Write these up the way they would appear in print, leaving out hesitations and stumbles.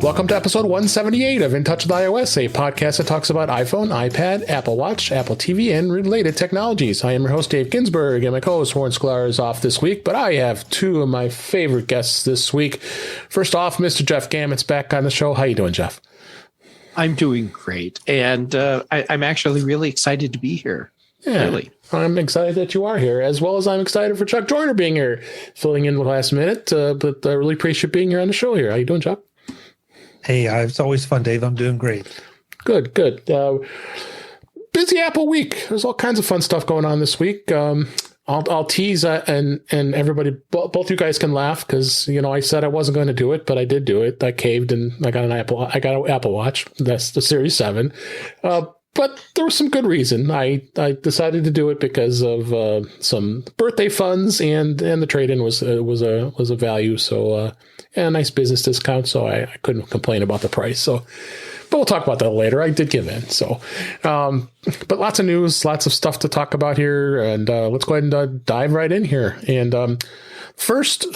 Welcome to episode 178 of In Touch with iOS, a podcast that talks about iPhone, iPad, Apple Watch, Apple TV, and related technologies. I am your host, Dave Ginsburg, and my co-host, Warren Sklar, is off this week, but I have two of my favorite guests this week. First off, Mr. Jeff Gamet's back on the show. How you doing, Jeff? I'm doing great, and I'm actually really excited to be here. Yeah, really. I'm excited that you are here, as well as I'm excited for Chuck Joyner being here, filling in the last minute, but I really appreciate being here on the show here. How you doing, Chuck? Hey, it's always fun, Dave. I'm doing great. Good. Busy Apple week. There's all kinds of fun stuff going on this week. I'll tease and everybody, both you guys can laugh because I said I wasn't going to do it, but I did do it. I caved and I got an Apple Watch. That's the Series 7. But there was some good reason. I decided to do it because of some birthday funds and the trade-in was a value. So and a nice business discount. So I couldn't complain about the price. So, but we'll talk about that later. I did give in. So, but lots of news, lots of stuff to talk about here, and let's go ahead and dive right in here. And first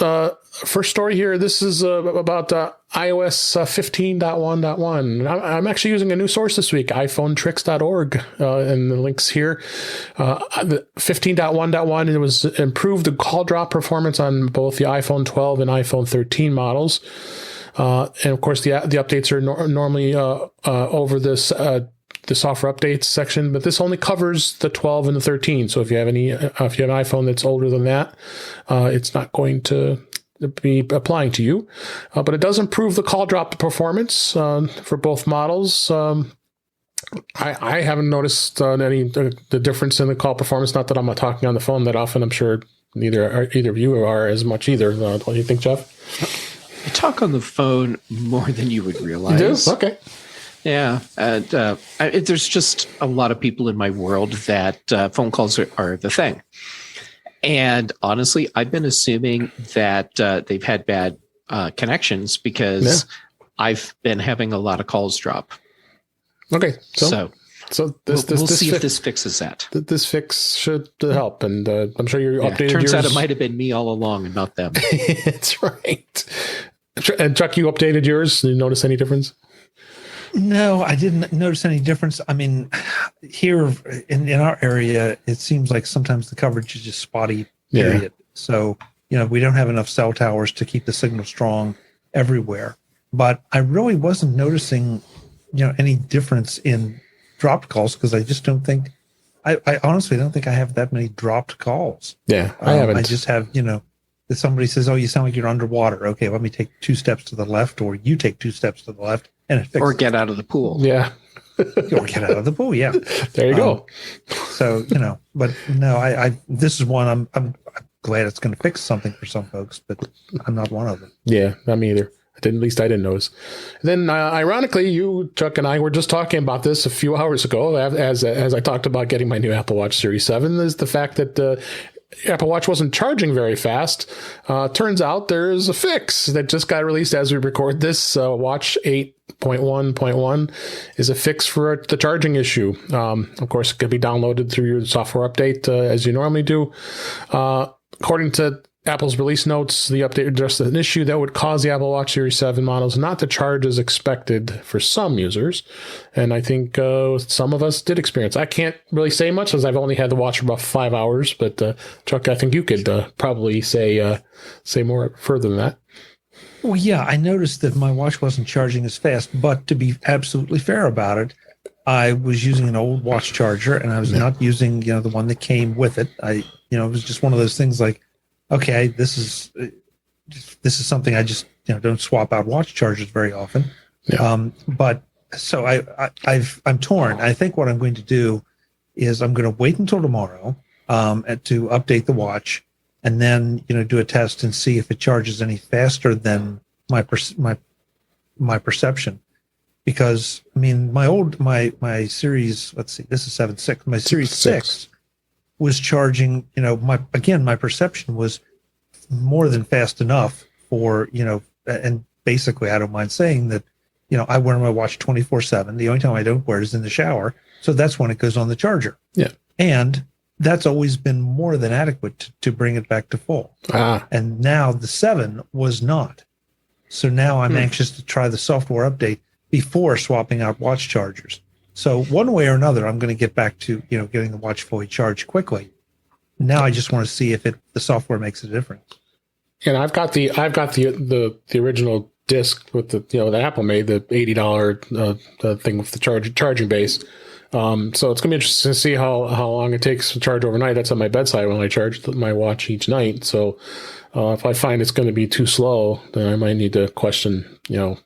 story here. This is about iOS 15.1.1. I'm actually using a new source this week, iPhonetricks.org, and the links here. The 15.1.1, it was improved the call drop performance on both the iPhone 12 and iPhone 13 models. And of course, the updates are normally over this the software updates section, but this only covers the 12 and the 13. So if you have an iPhone that's older than that, it's not going to be applying to you. But it does improve the call drop performance for both models. I haven't noticed the difference in the call performance. Not that I'm not talking on the phone that often. I'm sure either of you are as much either. What do you think, Jeff? I talk on the phone more than you would realize. You do? Okay. Yeah. And there's just a lot of people in my world that phone calls are the thing. And honestly, I've been assuming that they've had bad connections because I've been having a lot of calls drop. Okay. So we'll see if this fixes that. This fix should help. And I'm sure you're updated. Turns out it might have been me all along and not them. That's right. And Chuck, you updated yours. Did you notice any difference? No, I didn't notice any difference. I mean, here in our area, it seems like sometimes the coverage is just spotty, period. Yeah. So, we don't have enough cell towers to keep the signal strong everywhere. But I really wasn't noticing, any difference in dropped calls because I just don't think, I honestly don't think I have that many dropped calls. Yeah, I haven't. I just have, if somebody says, oh, you sound like you're underwater. Okay, let me take 2 steps to the left, or you take 2 steps to the left. Or get out of the pool. Yeah. Or get out of the pool. Yeah. There you go. So, but no, I this is one I'm glad it's going to fix something for some folks, but I'm not one of them. Yeah, not me either. At least I didn't notice. And then, ironically, you, Chuck, and I were just talking about this a few hours ago as I talked about getting my new Apple Watch Series 7, is the fact that Apple Watch wasn't charging very fast. Turns out there's a fix that just got released as we record this. Watch 8.1.1 is a fix for the charging issue. Of course, it can be downloaded through your software update as you normally do. According to Apple's release notes, the update addressed an issue that would cause the Apple Watch Series 7 models not to charge as expected for some users. And I think some of us did experience. I can't really say much as I've only had the watch for about 5 hours. But Chuck, I think you could probably say more further than that. Well, yeah, I noticed that my watch wasn't charging as fast. But to be absolutely fair about it, I was using an old watch charger, and I was not using the one that came with it. It was just one of those things like, okay, this is something I just don't swap out watch chargers very often. Yeah. But so I'm torn. I think what I'm going to do is I'm going to wait until tomorrow to update the watch, and then do a test and see if it charges any faster than my perception. Because I mean, my series, let's see, this is 7.6. My series 6 was charging, my perception was more than fast enough for, and basically I don't mind saying that, I wear my watch 24/7. The only time I don't wear it is in the shower. So that's when it goes on the charger. Yeah. And that's always been more than adequate to bring it back to full. And now the 7 was not. So now I'm anxious to try the software update before swapping out watch chargers. So one way or another, I'm going to get back to, getting the watch fully charged quickly. Now I just want to see if the software makes a difference. And I've got the original disc with the Apple made, the $80 thing with the charging base. So it's gonna be interesting to see how long it takes to charge overnight. That's at my bedside when I charge my watch each night. So if I find it's going to be too slow, then I might need to question,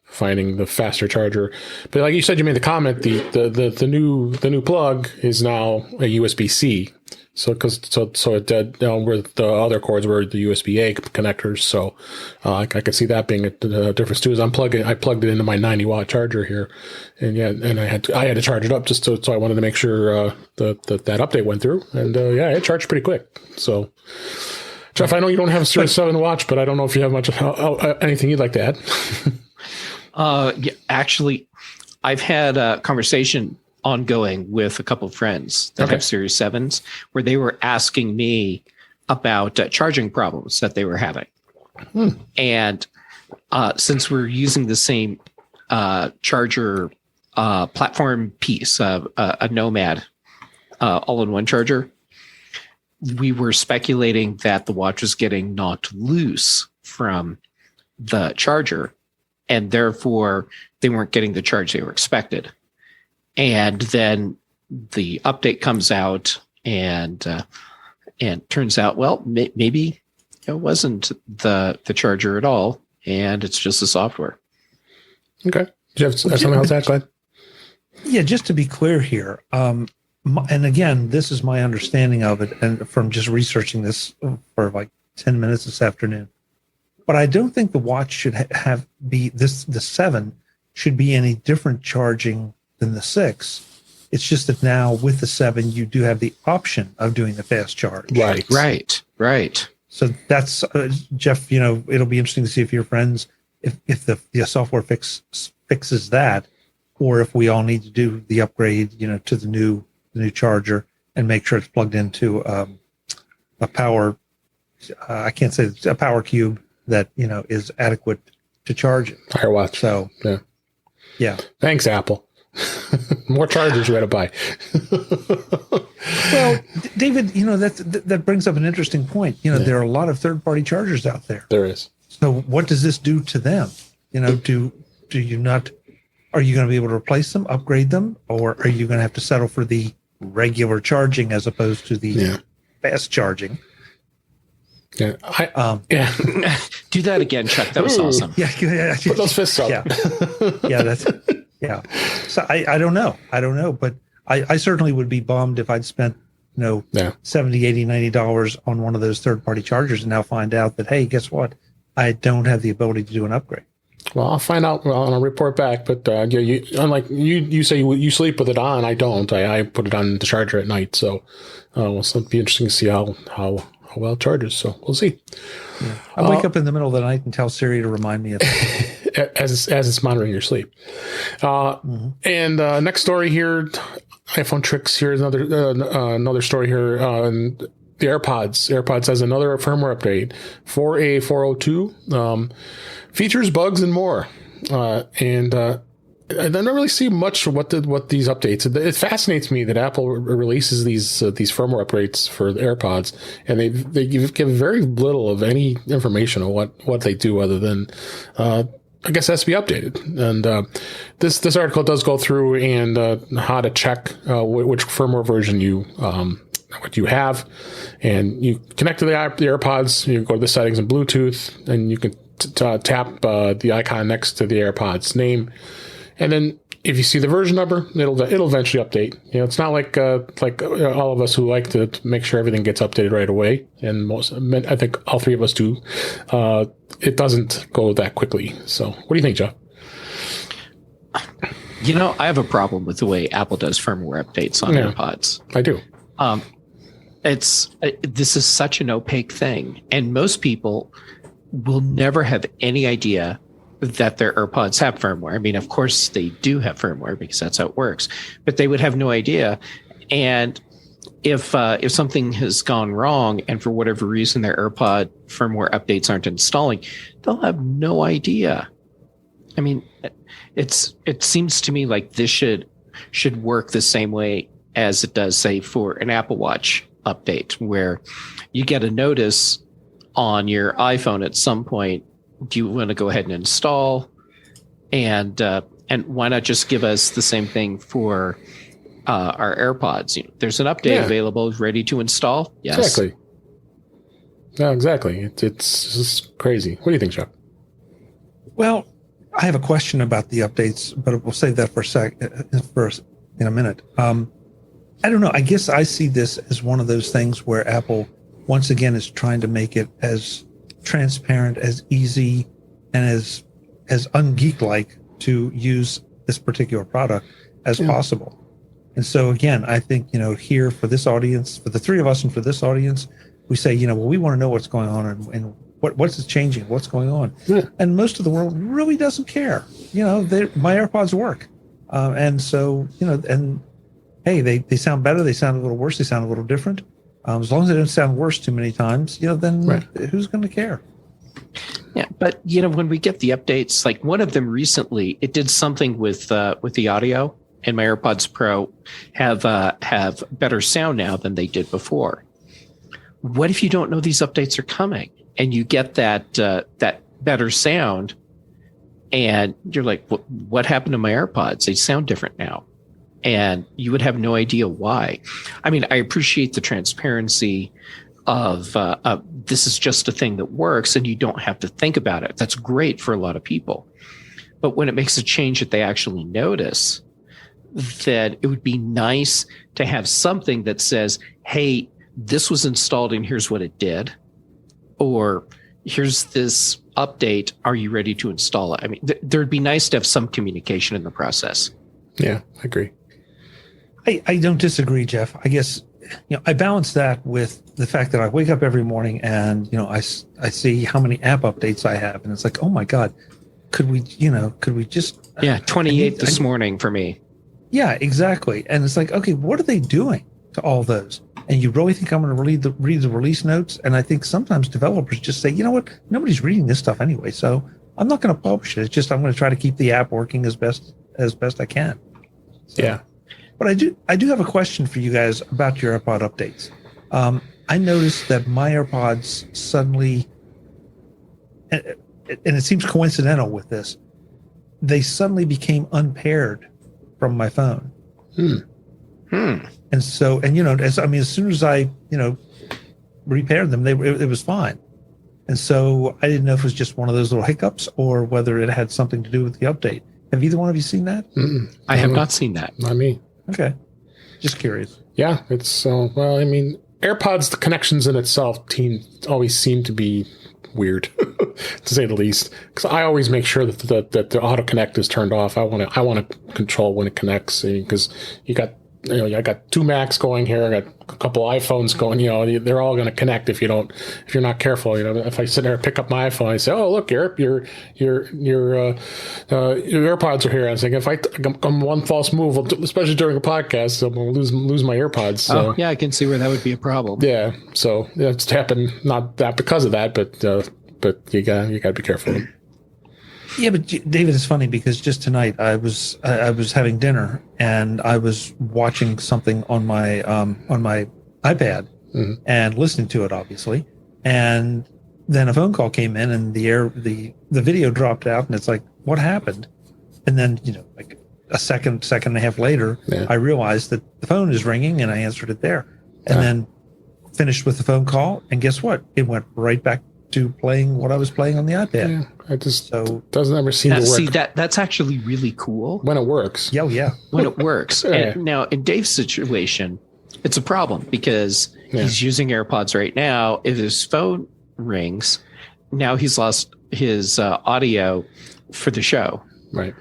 finding the faster charger. But like you said, you made the comment, the new plug is now a USB-C. So it did where the other cords were the USB-A connectors. So I could see that being a difference too. Is I plugged it into my 90-watt charger here, and I had to charge it up just so I wanted to make sure that update went through, and it charged pretty quick. So Jeff, I know you don't have a Series 7 watch, but I don't know if you have much anything you'd like to add. Actually, I've had a conversation ongoing with a couple of friends that have Series 7s where they were asking me about charging problems that they were having. And since we're using the same charger platform piece, a Nomad all-in-one charger, we were speculating that the watch was getting knocked loose from the charger, and therefore they weren't getting the charge they were expected. And then the update comes out, and turns out, well, maybe it wasn't the charger at all, and it's just the software. Okay. Do you have something else to add, Glenn? Yeah, just to be clear here, and again, this is my understanding of it, and from just researching this for like 10 minutes this afternoon. But I don't think the watch should the 7 should be any different charging than the 6. It's just that now with the 7, you do have the option of doing the fast charge. Right. So that's Jeff. It'll be interesting to see if your friends, if the software fixes that, or if we all need to do the upgrade, to the new charger and make sure it's plugged into a power. I can't say it's a power cube that is adequate to charge it. Fire watch. So yeah. Thanks, Apple. More chargers you got to buy. Well, David, that brings up an interesting point. There are a lot of third-party chargers out there. There is. So what does this do to them? Do you not? Are you going to be able to replace them, upgrade them, or are you going to have to settle for the regular charging as opposed to the fast charging? Yeah. Do that again, Chuck. That was awesome. Yeah. Put those fists up. Yeah. So I don't know, but I certainly would be bummed if I'd spent, $70, $80, $90 on one of those third-party chargers and now find out that, hey, guess what? I don't have the ability to do an upgrade. Well, I'll find out and I'll report back. But unlike you say you sleep with it on, I don't. I put it on the charger at night. So it'll be interesting to see how well it charges. So we'll see. Yeah. I wake up in the middle of the night and tell Siri to remind me of that. as it's monitoring your sleep. And next story here, iPhone tricks. Here's another story here. The AirPods has another firmware update, 4A402, features, bugs, and more. And I don't really see much what these updates. It fascinates me that Apple releases these firmware updates for the AirPods, and they give very little of any information on what they do other than I guess it has to be updated. And this article does go through and how to check which firmware version what you have, and you connect to the AirPods. You go to the settings in Bluetooth, and you can tap the icon next to the AirPods name, and then if you see the version number, it'll eventually update. It's not like all of us who like to make sure everything gets updated right away, and I think all three of us do. It doesn't go that quickly. So, what do you think, Jeff? I have a problem with the way Apple does firmware updates on AirPods. I do. This is such an opaque thing, and most people will never have any idea that their AirPods have firmware. I mean, of course they do have firmware because that's how it works, but they would have no idea. And if something has gone wrong and for whatever reason their AirPod firmware updates aren't installing, they'll have no idea I mean, it seems to me like this should work the same way as it does, say, for an Apple Watch update, where you get a notice on your iPhone at some point. Do you want to go ahead and install? And why not just give us the same thing for our AirPods? There's an update available, ready to install. Yes, exactly. No, exactly. It's just crazy. What do you think, Chuck? Well, I have a question about the updates, but we'll save that for in a minute. I don't know. I guess I see this as one of those things where Apple, once again, is trying to make it as transparent, as easy, and as ungeek-like to use this particular product as possible. And so, again, I think, here for this audience, for the three of us and for this audience, we say, well, we want to know what's going on and what's changing, what's going on. Yeah. And most of the world really doesn't care. My AirPods work. And so, and hey, they sound better. They sound a little worse. They sound a little different. As long as they don't sound worse too many times, then who's going to care? Yeah, but when we get the updates, like one of them recently, it did something with the audio, and my AirPods Pro have better sound now than they did before. What if you don't know these updates are coming, and you get that better sound, and you're like, what happened to my AirPods? They sound different now. And you would have no idea why. I mean, I appreciate the transparency of this is just a thing that works and you don't have to think about it. That's great for a lot of people. But when it makes a change that they actually notice, that it would be nice to have something that says, hey, this was installed and here's what it did. Or here's this update. Are you ready to install it? I mean, there'd be nice to have some communication in the process. Yeah, I agree. I don't disagree, Jeff. I guess, I balance that with the fact that I wake up every morning and, I see how many app updates I have. And it's like, oh my God, could we just. Yeah, 28 this morning for me. Yeah, exactly. And it's like, okay, what are they doing to all those? And you really think I'm going to read the release notes? And I think sometimes developers just say, you know what, nobody's reading this stuff anyway, so I'm not going to publish it. It's just I'm going to try to keep the app working as best I can. So, yeah. But I do have a question for you guys about your AirPod updates. I noticed that my AirPods suddenly, and it seems coincidental with this, they suddenly became unpaired from my phone. And so, as soon as I, repaired them, it was fine. And so I didn't know if it was just one of those little hiccups or whether it had something to do with the update. Have either one of you seen that? I have not seen that. Not me. Okay. Just curious. Yeah, it's well, I mean, AirPods, the connections in itself always seem to be weird, to say the least. Because I always make sure that the auto connect is turned off. I want to control when it connects, because I got two Macs going here. I got a couple iPhones going. They're all going to connect if you're not careful. If I sit there and pick up my iPhone, I say, "Oh, look, your AirPods are here." I was thinking, if I'm one false move, especially during a podcast, I'm going to lose my AirPods. So. Oh, yeah, I can see where that would be a problem. Yeah, so it's happened. Not that because of that, but you got to be careful. Yeah, but David, it's funny because just tonight I was having dinner and I was watching something on my iPad and listening to it, obviously, and then a phone call came in and the video dropped out and it's like, what happened? And then like a second and a half later, I realized that the phone is ringing and I answered it there, and then finished with the phone call, and guess what? It went right back to playing what I was playing on the iPad. Yeah, I just doesn't ever seem to work. See, that's actually really cool when it works. Yeah. When it works. And now in Dave's situation, it's a problem because he's using AirPods right now. If his phone rings, now he's lost his audio for the show. Right.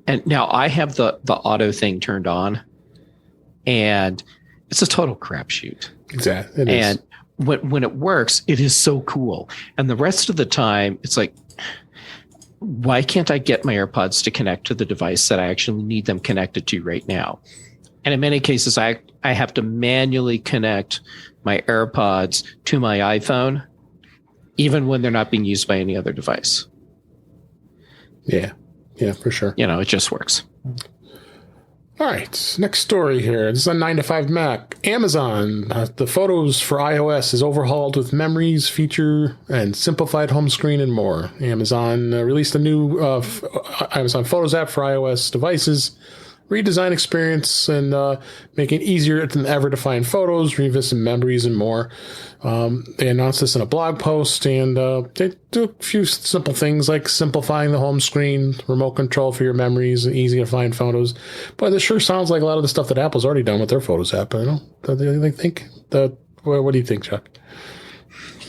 And now I have the auto thing turned on, and it's a total crapshoot. Exactly. It is. When it works, it is so cool. And the rest of the time, it's like, why can't I get my AirPods to connect to the device that I actually need them connected to right now? And in many cases, I have to manually connect my AirPods to my iPhone, even when they're not being used by any other device. Yeah, for sure. It just works. All right, next story here. This is on 9 to 5 Mac. Amazon, the Photos for iOS is overhauled with memories, feature, and simplified home screen and more. Amazon released a new Amazon Photos app for iOS devices, redesign experience, and make it easier than ever to find photos, revisit memories, and more. They announced this in a blog post, and they do a few simple things like simplifying the home screen, remote control for your memories, easy to find photos. But this sure sounds like a lot of the stuff that Apple's already done with their Photos app. I don't know. They think that. What do you think, Chuck?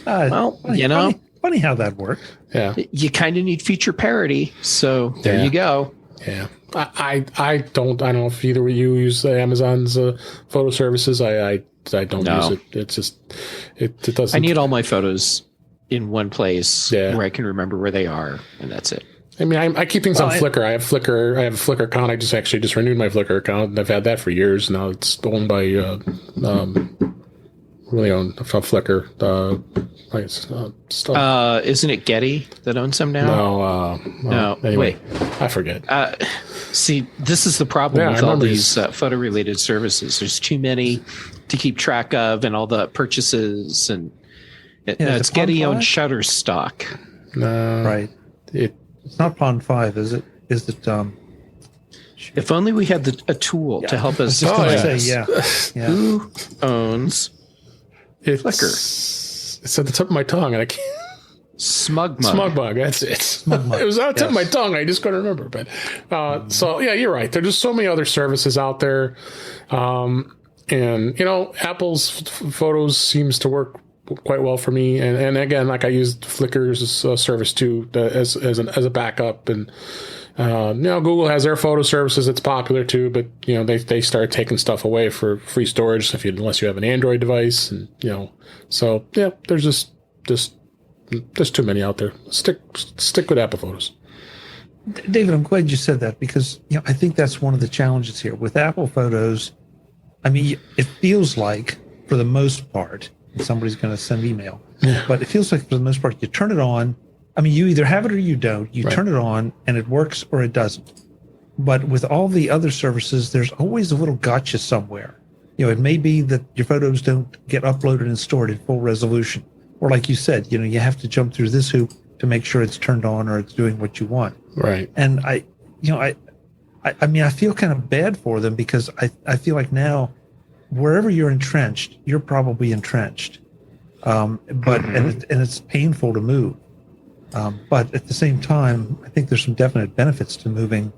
Funny how that works. Yeah, you kind of need feature parity, so there you go. Yeah, I don't know if either of you use Amazon's photo services. I don't use it. It's just it doesn't. I need all my photos in one place where I can remember where they are, and that's it. I mean, I keep things on Flickr. I have Flickr. I have a Flickr account. I just renewed my Flickr account, and I've had that for years now. It's owned by really owned from Flickr. Stuff. Isn't it Getty that owns them now? No. Anyway, wait. I forget. See, this is the problem with all these photo-related services. There's too many to keep track of, and all the purchases, and it's Getty owned Shutterstock. No, right. It's not Pond 5, is it? Is it? If only we had a tool to help us. Who owns Flickr? It's at the tip of my tongue, and I can't. Smugmug, that's it. Smugmug. It was on the tip of my tongue. I just couldn't remember. But so yeah, you're right. There's just so many other services out there, and Apple's Photos seems to work quite well for me. And again, like I used Flickr's service too as a backup, and Google has their photo services. It's popular too, but they started taking stuff away for free storage unless you have an Android device, and so yeah, there's just too many out there. Stick with Apple Photos. David, I'm glad you said that, because I think that's one of the challenges here with Apple Photos. I mean, it feels like for the most part, somebody's going to send email, but it feels like for the most part, you turn it on. I mean, you either have it or you don't. You turn it on and it works or it doesn't. But with all the other services, there's always a little gotcha somewhere. It may be that your photos don't get uploaded and stored in full resolution. Or like you said, you have to jump through this hoop to make sure it's turned on or it's doing what you want. Right. And I mean, I feel kind of bad for them, because I feel like now wherever you're entrenched, you're probably entrenched. And it's painful to move. But at the same time, I think there's some definite benefits to moving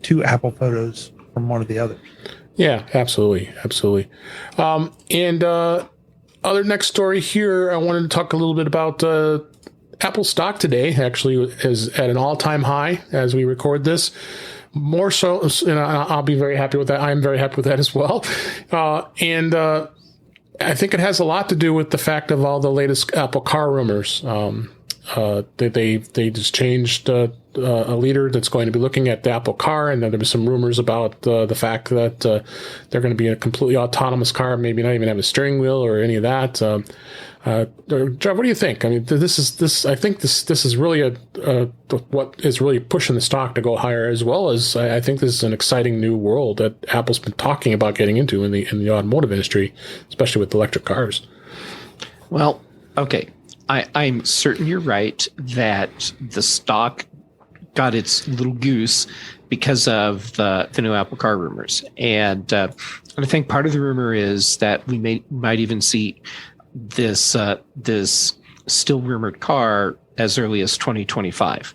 to Apple Photos from one of the others. Yeah, absolutely. Other next story here, I wanted to talk a little bit about Apple stock today. Actually, is at an all-time high as we record this. More so, I'll be very happy with that. I'm very happy with that as well. And I think it has a lot to do with the fact of all the latest Apple Car rumors. They just changed a leader that's going to be looking at the Apple Car, and then there was some rumors about the fact that they're going to be a completely autonomous car, maybe not even have a steering wheel or any of that. Jeff, what do you think? I mean, I think this is really what is really pushing the stock to go higher, as well as I think this is an exciting new world that Apple's been talking about getting into in the automotive industry, especially with electric cars. Well, okay. I'm certain you're right that the stock got its little goose because of the new Apple Car rumors. And I think part of the rumor is that we might even see this still rumored car as early as 2025.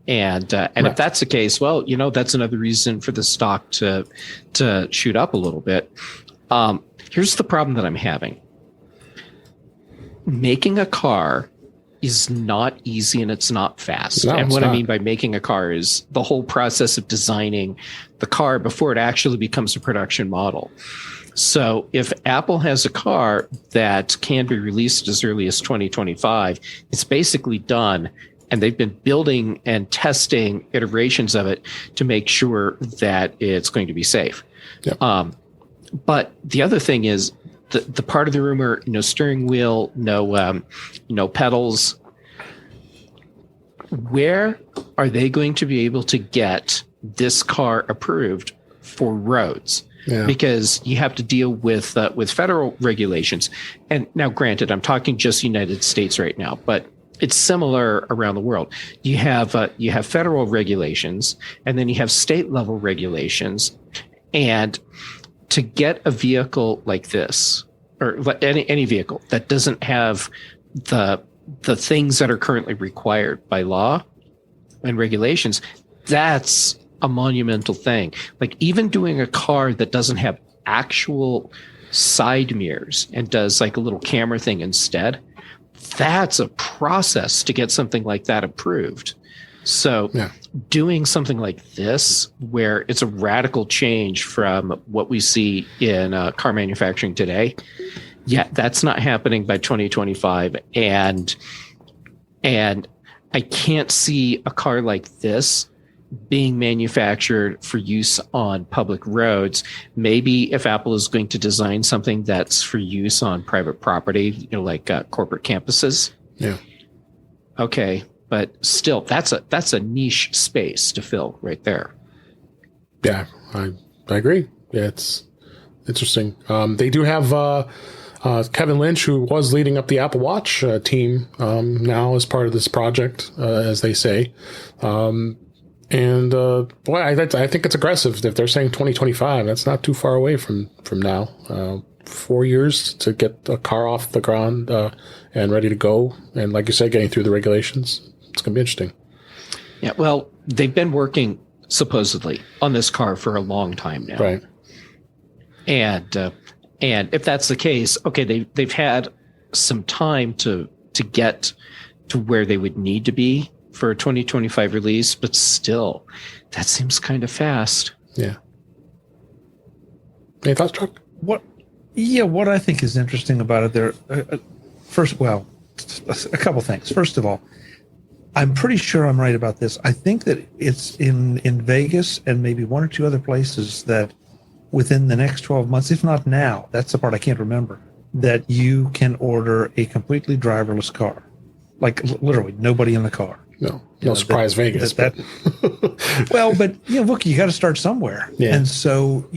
And right. If that's the case, well, that's another reason for the stock to shoot up a little bit. Here's the problem that I'm having. Making a car is not easy, and it's not fast. No, and what I mean by making a car is the whole process of designing the car before it actually becomes a production model. So if Apple has a car that can be released as early as 2025, it's basically done. And they've been building and testing iterations of it to make sure that it's going to be safe. Yep. But the other thing is, the part of the rumor, no steering wheel, no pedals. Where are they going to be able to get this car approved for roads? Yeah. Because you have to deal with federal regulations. And now, granted, I'm talking just United States right now, but it's similar around the world. You have federal regulations, and then you have state level regulations. And to get a vehicle like this, or any vehicle that doesn't have the things that are currently required by law and regulations, that's a monumental thing. Like even doing a car that doesn't have actual side mirrors and does like a little camera thing instead, that's a process to get something like that approved. So doing something like this, where it's a radical change from what we see in car manufacturing today, that's not happening by 2025. And I can't see a car like this being manufactured for use on public roads. Maybe if Apple is going to design something that's for use on private property, like corporate campuses. Yeah. Okay. But still, that's a niche space to fill right there. Yeah, I agree. Yeah, it's interesting. They do have Kevin Lynch, who was leading up the Apple Watch team, now as part of this project, as they say. Boy, I think it's aggressive. If they're saying 2025, that's not too far away from now. 4 years to get a car off the ground and ready to go. And like you said, getting through the regulations. It's going to be interesting. Yeah, well, they've been working supposedly on this car for a long time now. Right. And if that's the case, okay, they've had some time to get to where they would need to be for a 2025 release, but still, that seems kind of fast. Yeah. Any thoughts, Chuck? What I think is interesting about it there, a couple things. First of all, I'm pretty sure I'm right about this. I think that it's in Vegas and maybe one or two other places that within the next 12 months, if not now, that's the part I can't remember, that you can order a completely driverless car. Like literally nobody in the car. No surprise, Vegas. Well, but look, you got to start somewhere. Yeah. And so,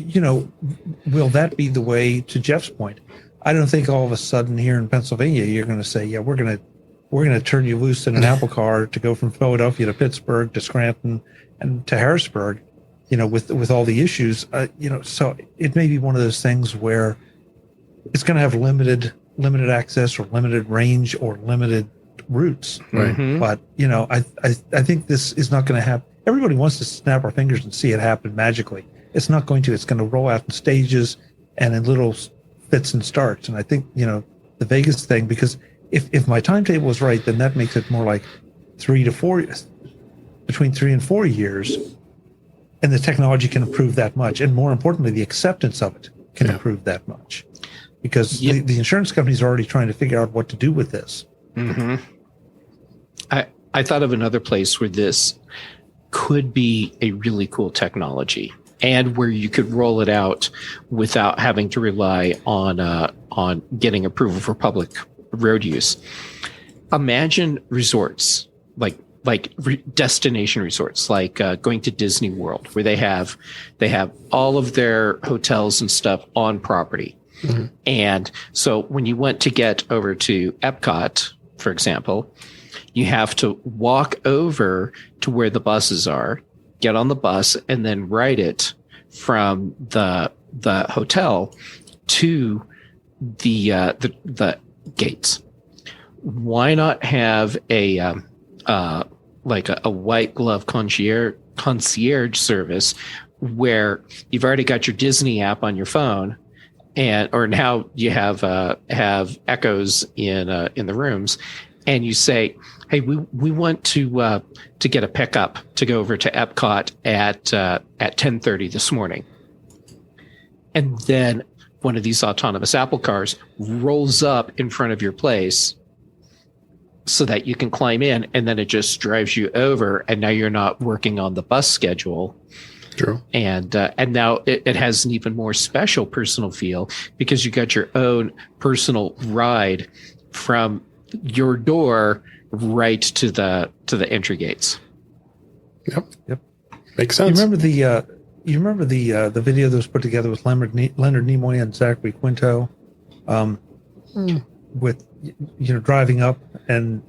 will that be the way, to Jeff's point? I don't think all of a sudden here in Pennsylvania, you're going to say, yeah, we're going to turn you loose in an Apple car to go from Philadelphia to Pittsburgh to Scranton and to Harrisburg, with all the issues, so it may be one of those things where it's going to have limited access or limited range or limited routes. Right. Mm-hmm. But, I think this is not going to happen. Everybody wants to snap our fingers and see it happen magically. It's not going to. It's going to roll out in stages and in little fits and starts. And I think, the Vegas thing, because if my timetable is right, then that makes it more like between 3 and 4 years. And the technology can improve that much. And more importantly, the acceptance of it can improve that much. Because the insurance companies are already trying to figure out what to do with this. Mm-hmm. I thought of another place where this could be a really cool technology and where you could roll it out without having to rely on getting approval for public road use. Imagine resorts like destination resorts, like going to Disney World, where they have all of their hotels and stuff on property. Mm-hmm. And so when you went to get over to Epcot, for example, you have to walk over to where the buses are, get on the bus, and then ride it from the hotel to the gates. Why not have a white glove concierge service where you've already got your Disney app on your phone, or now you have echoes in the rooms, and you say, "Hey, we want to get a pickup to go over to Epcot at 10:30 this morning," and then one of these autonomous Apple cars rolls up in front of your place so that you can climb in, and then it just drives you over, and now you're not working on the bus schedule. True. And now it has an even more special personal feel because you got your own personal ride from your door right to the entry gates. Yep. Makes sense. You remember the video that was put together with Leonard Nimoy and Zachary Quinto, with driving up and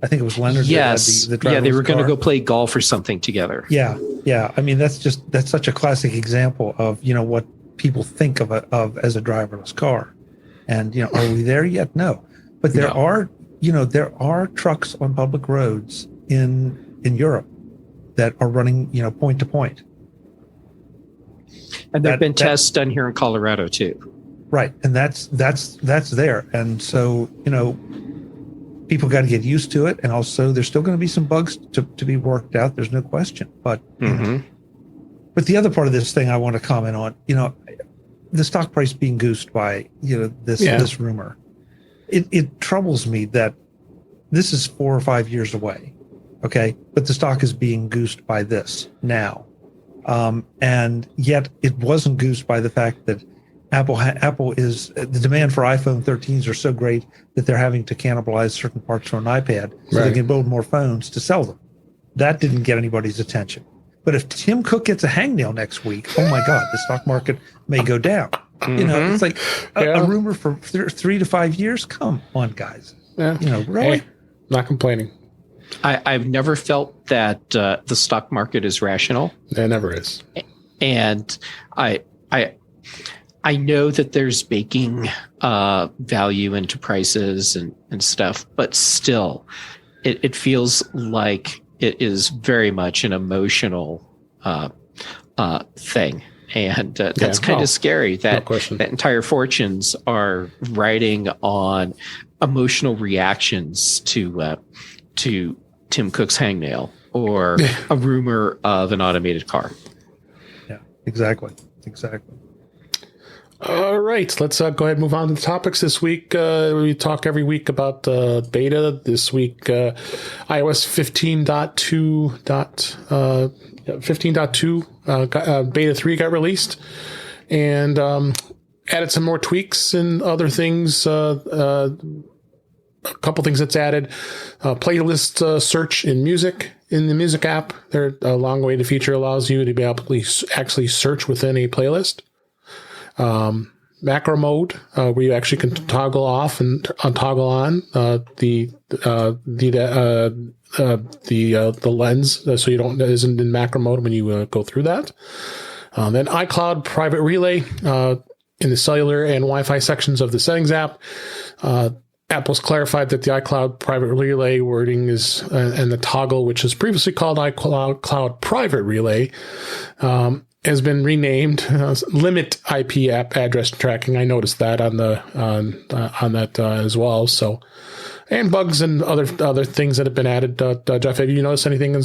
I think it was Leonard. Yes. That Yeah, they were going to car. go play golf or something together. Yeah. I mean, that's such a classic example of what people think of as a driverless car. And are we there yet? No, but there are trucks on public roads in Europe that are running point to point. And there've been tests done here in Colorado too. Right, and that's there, and so people got to get used to it, and also there's still going to be some bugs to be worked out. There's no question, but but the other part of this thing I want to comment on, the stock price being goosed by this rumor, it troubles me that this is 4 or 5 years away, okay, but the stock is being goosed by this now, and yet it wasn't goosed by the fact that Apple is the demand for iPhone 13s are so great that they're having to cannibalize certain parts from an iPad so they can build more phones to sell them. That didn't get anybody's attention. But if Tim Cook gets a hangnail next week, oh my God, the stock market may go down. It's like a rumor for 3 to 5 years. Come on, guys. Yeah. Really? Hey, not complaining. I've never felt that the stock market is rational. It never is. And I know that there's baking value into prices and stuff, but still, it feels like it is very much an emotional thing. And that's kind of scary that that entire fortunes are riding on emotional reactions to Tim Cook's hangnail or a rumor of an automated car. Yeah, exactly. All right, let's go ahead and move on to the topics this week. We talk every week about beta. This week, iOS 15.2 beta 3 got released and added some more tweaks and other things. A couple things that's added. Playlist search in music. In the music app, there a long-awaited feature allows you to be able to actually search within a playlist. Macro mode, where you actually can toggle off and toggle on the lens, so you don't isn't in macro mode when you go through that. Then iCloud private relay in the cellular and Wi-Fi sections of the settings app. Apple's clarified that the iCloud private relay wording is and the toggle, which was previously called iCloud private relay, has been renamed Limit IP app address tracking. I noticed that on that as well. So, and bugs and other things that have been added. Jeff, have you noticed anything in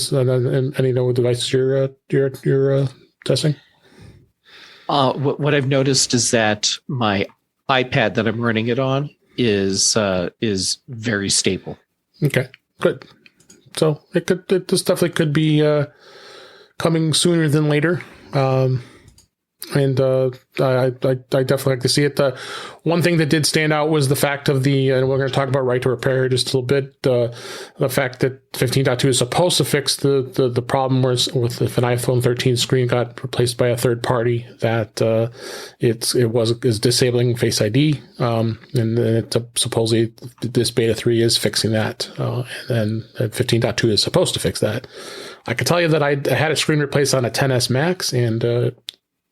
any devices you're testing? What I've noticed is that my iPad that I'm running it on is very stable. Okay, good. So this definitely could be coming sooner than later. And I definitely like to see it. The one thing that did stand out was the fact of and we're going to talk about right to repair just a little bit. The fact that 15.2 is supposed to fix the problem with if an iPhone 13 screen got replaced by a third party, that is disabling Face ID. And supposedly this beta 3 is fixing that. And 15.2 is supposed to fix that. I can tell you that I had a screen replaced on a 10s Max, and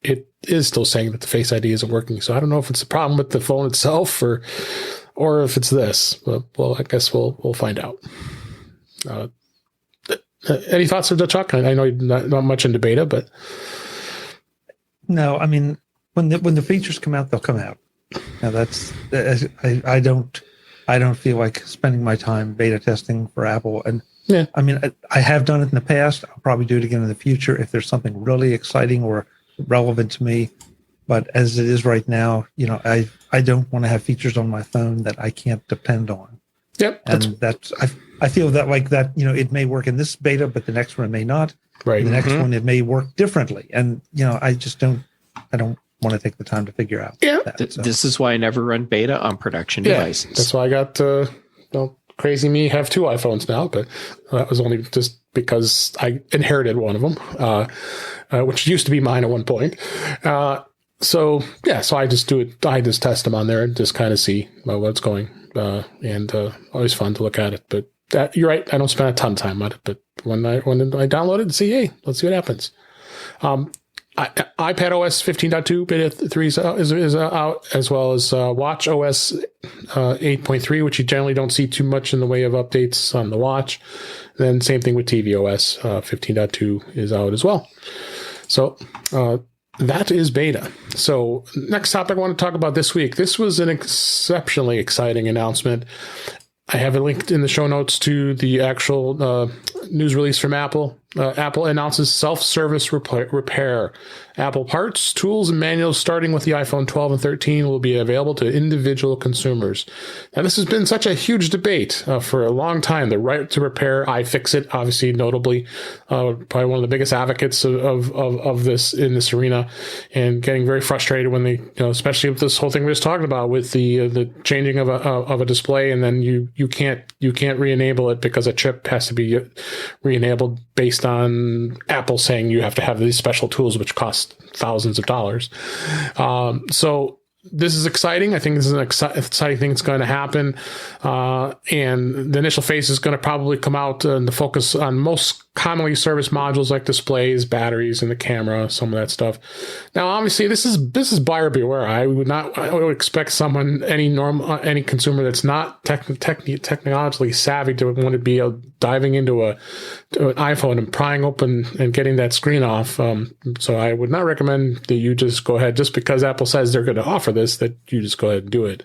it is still saying that the Face ID isn't working. So I don't know if it's a problem with the phone itself or if it's this. But, well, I guess we'll find out. Any thoughts of Chuck? I know you're not much into beta, but no. I mean, when the features come out, they'll come out. Now I don't feel like spending my time beta testing for Apple. And yeah, I mean, I have done it in the past. I'll probably do it again in the future if there's something really exciting or relevant to me. But as it is right now, I don't want to have features on my phone that I can't depend on. Yep. And I feel that like that, it may work in this beta, but the next one it may not. Right. The next one it may work differently. And I don't want to take the time to figure out. Yeah. This is why I never run beta on production devices. That's why I got crazy me have 2 iPhones now, but that was only just because I inherited one of them, which used to be mine at one point. So I just do it. I just test them on there and just kind of see what's going. And always fun to look at it. But you're right. I don't spend a ton of time on it. But when I download it and see, hey, let's see what happens. iPad OS 15.2 beta 3 is out, as well as Watch OS 8.3, which you generally don't see too much in the way of updates on the watch. Then same thing with TV OS 15.2 is out as well. So that is beta. So next topic I want to talk about this week. This was an exceptionally exciting announcement. I have it linked in the show notes to the actual news release from Apple. Apple announces self-service repair. Apple parts, tools, and manuals starting with the iPhone 12 and 13 will be available to individual consumers. Now, this has been such a huge debate for a long time. The right to repair, iFixit, obviously, notably, probably one of the biggest advocates of this in this arena, and getting very frustrated when they, especially with this whole thing we was talking about with the changing of a display, and then you can't re-enable it because a chip has to be re-enabled based on Apple saying you have to have these special tools which cost thousands of dollars. So this is exciting. I think this is an exciting thing that's going to happen. And the initial phase is going to probably come out and the focus on most commonly serviced modules like displays, batteries, and the camera, some of that stuff. Now, obviously, this is buyer beware. I would expect any consumer that's not technologically savvy to want to be diving into an iPhone and prying open and getting that screen off. So I would not recommend that you just go ahead, just because Apple says they're going to offer this, that you just go ahead and do it.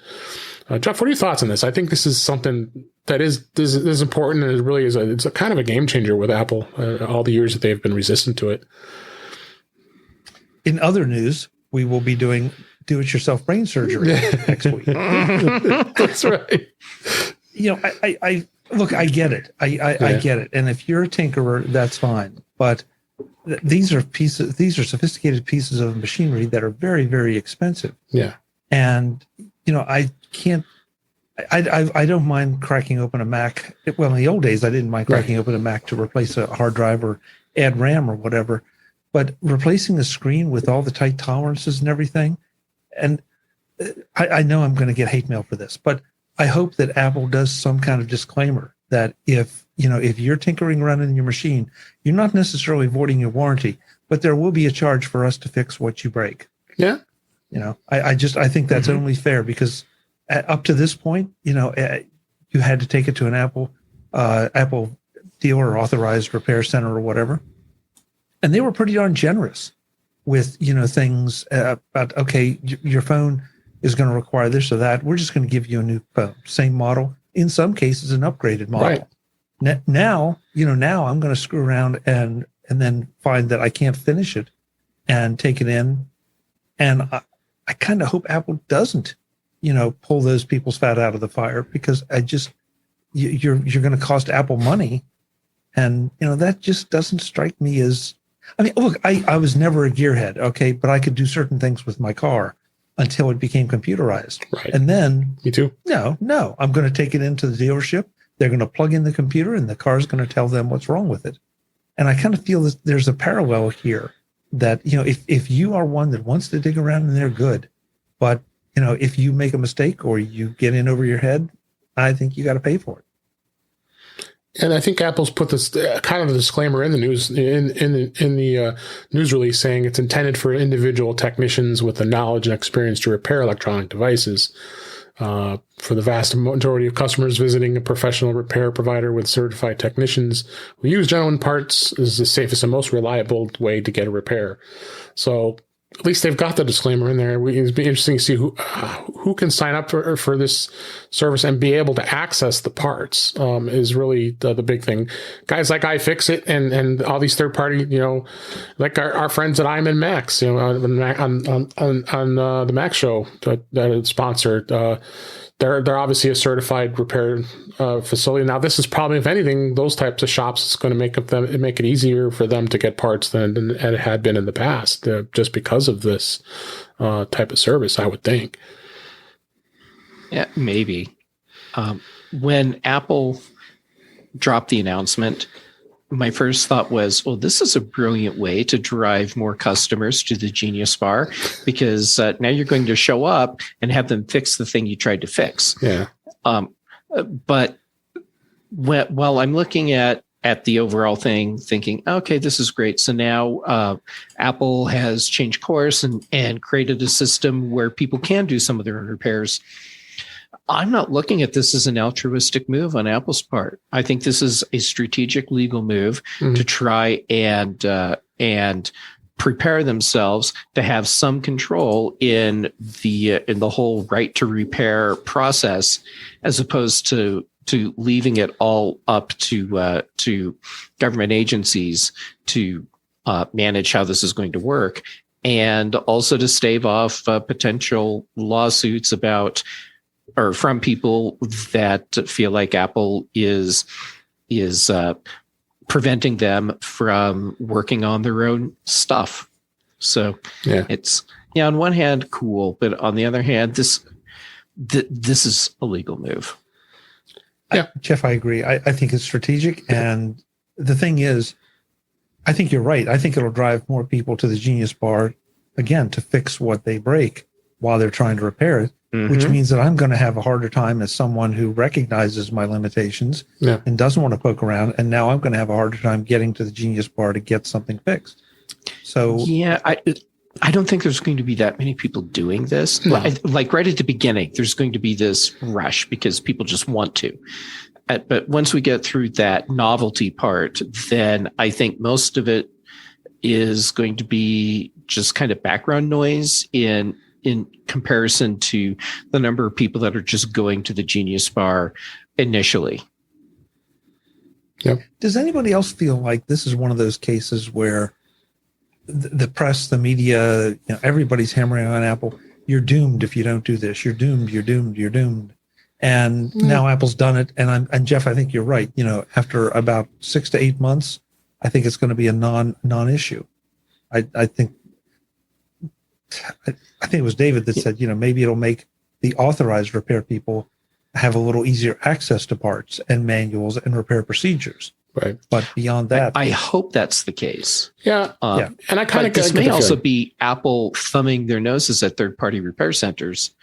Jeff, what are your thoughts on this? I think this is something that is important, and it really is it's a kind of a game changer with Apple, all the years that they've been resistant to it. In other news, we will be doing do-it-yourself brain surgery next week. That's right. I look, I get it. I get it. And if you're a tinkerer, that's fine. But these are sophisticated pieces of machinery that are very, very expensive. Yeah. And, I don't mind cracking open a Mac. Well, in the old days, I didn't mind cracking open a Mac to replace a hard drive or add RAM or whatever. But replacing a screen with all the tight tolerances and everything, and I know I'm going to get hate mail for this, but I hope that Apple does some kind of disclaimer that if you're tinkering around in your machine, you're not necessarily voiding your warranty, but there will be a charge for us to fix what you break. Yeah. I think that's only fair, because up to this point, you had to take it to an Apple dealer or authorized repair center or whatever. And they were pretty darn generous with, things about, okay, your phone is going to require this or that. We're just going to give you a new phone, same model, in some cases, an upgraded model. Right. Now I'm going to screw around and then find that I can't finish it and take it in. And I kind of hope Apple doesn't, pull those people's fat out of the fire, because you're going to cost Apple money. And, that just doesn't strike me as, look, I was never a gearhead. Okay. But I could do certain things with my car until it became computerized. Right. And then me too. No, I'm going to take it into the dealership. They're going to plug in the computer and the car's going to tell them what's wrong with it. And I kind of feel that there's a parallel here that, if you are one that wants to dig around in there, good. But, if you make a mistake or you get in over your head, I think you got to pay for it. And I think Apple's put this kind of a disclaimer in the news in the news release, saying it's intended for individual technicians with the knowledge and experience to repair electronic devices. For the vast majority of customers visiting a professional repair provider with certified technicians who use genuine parts is the safest and most reliable way to get a repair. So at least they've got the disclaimer in there. It'd be interesting to see who can sign up for this service and be able to access the parts. Is really the big thing. Guys like iFixit and all these third party, like our friends at I'm in Max, on the Mac show that is sponsored. They're obviously a certified repair facility. Now, this is probably, if anything, those types of shops is going to make it easier for them to get parts than it had been in the past, just because of this type of service, I would think. Yeah, maybe. When Apple dropped the announcement, my first thought was, well, this is a brilliant way to drive more customers to the Genius Bar, because now you're going to show up and have them fix the thing you tried to fix. Yeah. But while I'm looking at the overall thing, thinking, okay, this is great. So now Apple has changed course and created a system where people can do some of their own repairs. I'm not looking at this as an altruistic move on Apple's part. I think this is a strategic legal move to try and prepare themselves to have some control in the whole right to repair process, as opposed to leaving it all up to government agencies to manage how this is going to work, and also to stave off potential lawsuits about or from people that feel like Apple is preventing them from working on their own stuff. So it's on one hand cool, but on the other hand, this is a legal move. Yeah, Jeff, I agree. I think it's strategic, and the thing is, I think you're right. I think it'll drive more people to the Genius Bar again to fix what they break while they're trying to repair it. Which means that I'm going to have a harder time as someone who recognizes my limitations and doesn't want to poke around. And now I'm going to have a harder time getting to the Genius Bar to get something fixed. So I don't think there's going to be that many people doing this. No. Like right at the beginning, there's going to be this rush because people just want to. But once we get through that novelty part, then I think most of it is going to be just kind of background noise in comparison to the number of people that are just going to the Genius Bar initially. Yep. Does anybody else feel like this is one of those cases where the press, the media, everybody's hammering on Apple? You're doomed if you don't do this. You're doomed. You're doomed. You're doomed. And now Apple's done it. And Jeff, I think you're right. After about 6 to 8 months, I think it's going to be a non-issue. I think it was David that said, maybe it'll make the authorized repair people have a little easier access to parts and manuals and repair procedures. Right. But beyond that, I hope that's the case. Yeah. And I kind of this may also be Apple thumbing their noses at third-party repair centers,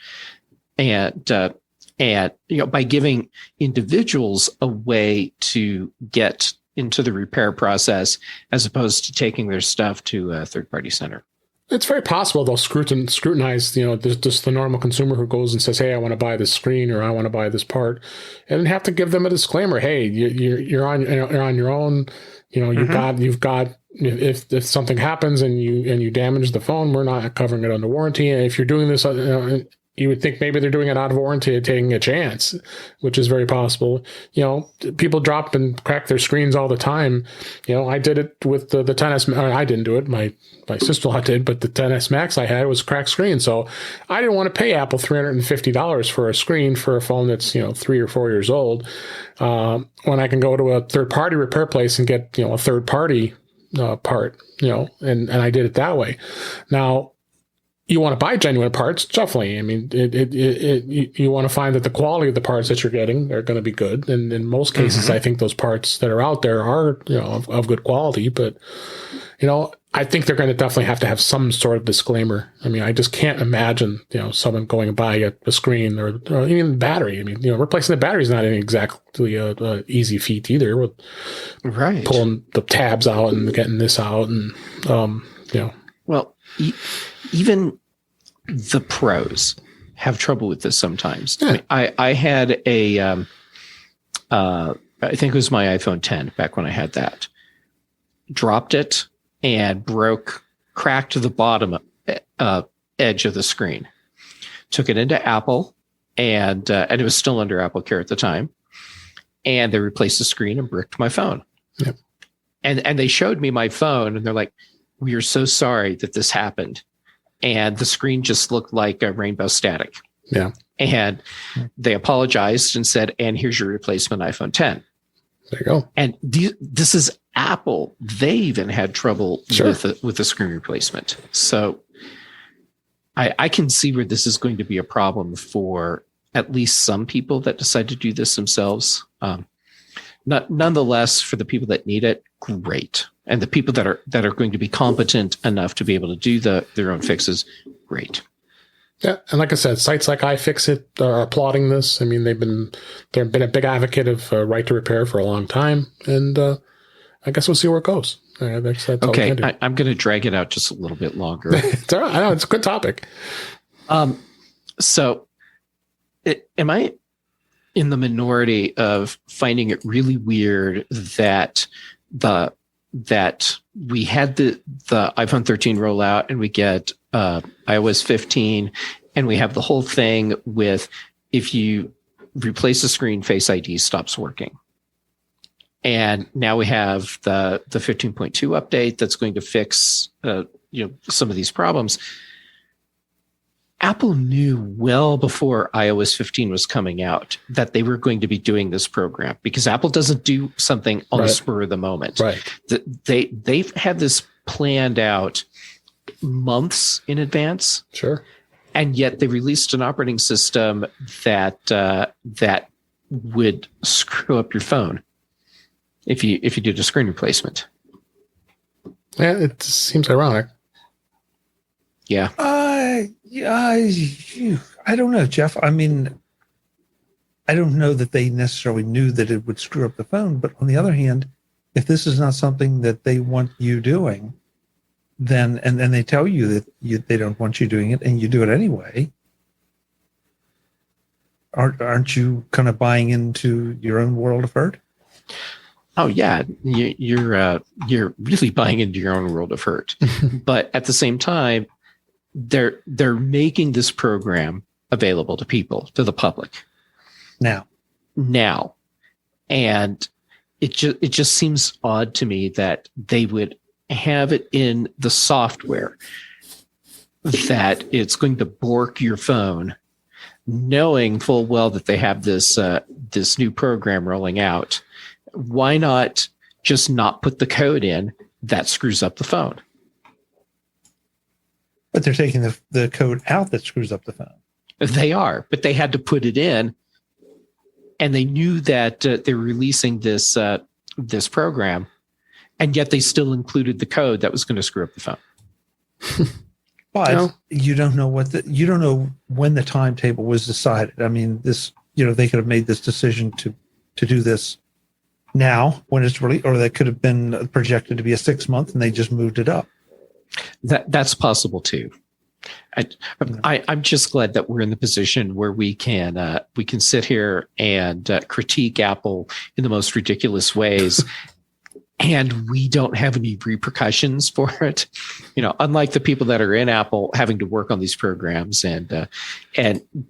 and by giving individuals a way to get into the repair process as opposed to taking their stuff to a third-party center. It's very possible they'll scrutinize, just the normal consumer who goes and says, "Hey, I want to buy this screen or I want to buy this part," and then have to give them a disclaimer. Hey, you're on your own. You've got if something happens and you damage the phone, we're not covering it under warranty. And if you're doing this, you would think maybe they're doing it out of warranty, taking a chance, which is very possible. People drop and crack their screens all the time. I did it with the 10S. I didn't do it. My sister-in-law did, but the 10S Max I had was cracked screen. So I didn't want to pay Apple $350 for a screen for a phone that's 3 or 4 years old, when I can go to a third-party repair place and get a third-party part. And I did it that way. Now, you want to buy genuine parts, definitely. I mean, you want to find that the quality of the parts that you're getting are going to be good. And in most cases, I think those parts that are out there are, of good quality. But, I think they're going to definitely have to have some sort of disclaimer. I mean, I just can't imagine, someone going and buying a screen or even the battery. I mean, replacing the battery is not exactly a easy feat either. With pulling the tabs out and getting this out and, Well, even the pros have trouble with this sometimes. Yeah. I had I think it was my iPhone 10 back when I had that. Dropped it and cracked the bottom edge of the screen. Took it into Apple, and it was still under Apple Care at the time. And they replaced the screen and bricked my phone. Yep. And they showed me my phone, and they're like, "We are so sorry that this happened." And the screen just looked like a rainbow static. Yeah. And they apologized and said, "And here's your replacement iPhone 10. There you go. And this is Apple. They even had trouble with the screen replacement. So I can see where this is going to be a problem for at least some people that decide to do this themselves. Nonetheless, for the people that need it, great. And the people that are going to be competent enough to be able to do their own fixes, great. Yeah, and like I said, sites like iFixit are applauding this. I mean, they've been a big advocate of right to repair for a long time, and I guess we'll see where it goes. That's okay, I'm going to drag it out just a little bit longer. It's all right. I know it's a good topic. So, am I in the minority of finding it really weird that we had the iPhone 13 rollout and we get iOS 15, and we have the whole thing with if you replace the screen, Face ID stops working. And now we have the 15.2 update that's going to fix some of these problems. Apple knew well before iOS 15 was coming out that they were going to be doing this program, because Apple doesn't do something on the spur of the moment. Right. They've had this planned out months in advance. Sure. And yet they released an operating system that would screw up your phone if you did a screen replacement. Yeah, it seems ironic. Yeah. I don't know, Jeff. I mean, I don't know that they necessarily knew that it would screw up the phone. But on the other hand, if this is not something that they want you doing, then and they tell you that they don't want you doing it, and you do it anyway, aren't you kind of buying into your own world of hurt? Oh yeah, you're really buying into your own world of hurt. But at the same time, they're making this program available to people, to the public now, and it just seems odd to me that they would have it in the software that it's going to bork your phone, knowing full well that they have this new program rolling out. Why not just not put the code in that screws up the phone? But they're taking the code out that screws up the phone. They are, but they had to put it in, and they knew that they were releasing this program, and yet they still included the code that was going to screw up the phone. But you don't know when the timetable was decided. I mean, they could have made this decision to do this now when it's really, or that could have been projected to be a 6 month, and they just moved it up. That's possible too. I'm just glad that we're in the position where we can sit here and critique Apple in the most ridiculous ways, and we don't have any repercussions for it. Unlike the people that are in Apple having to work on these programs and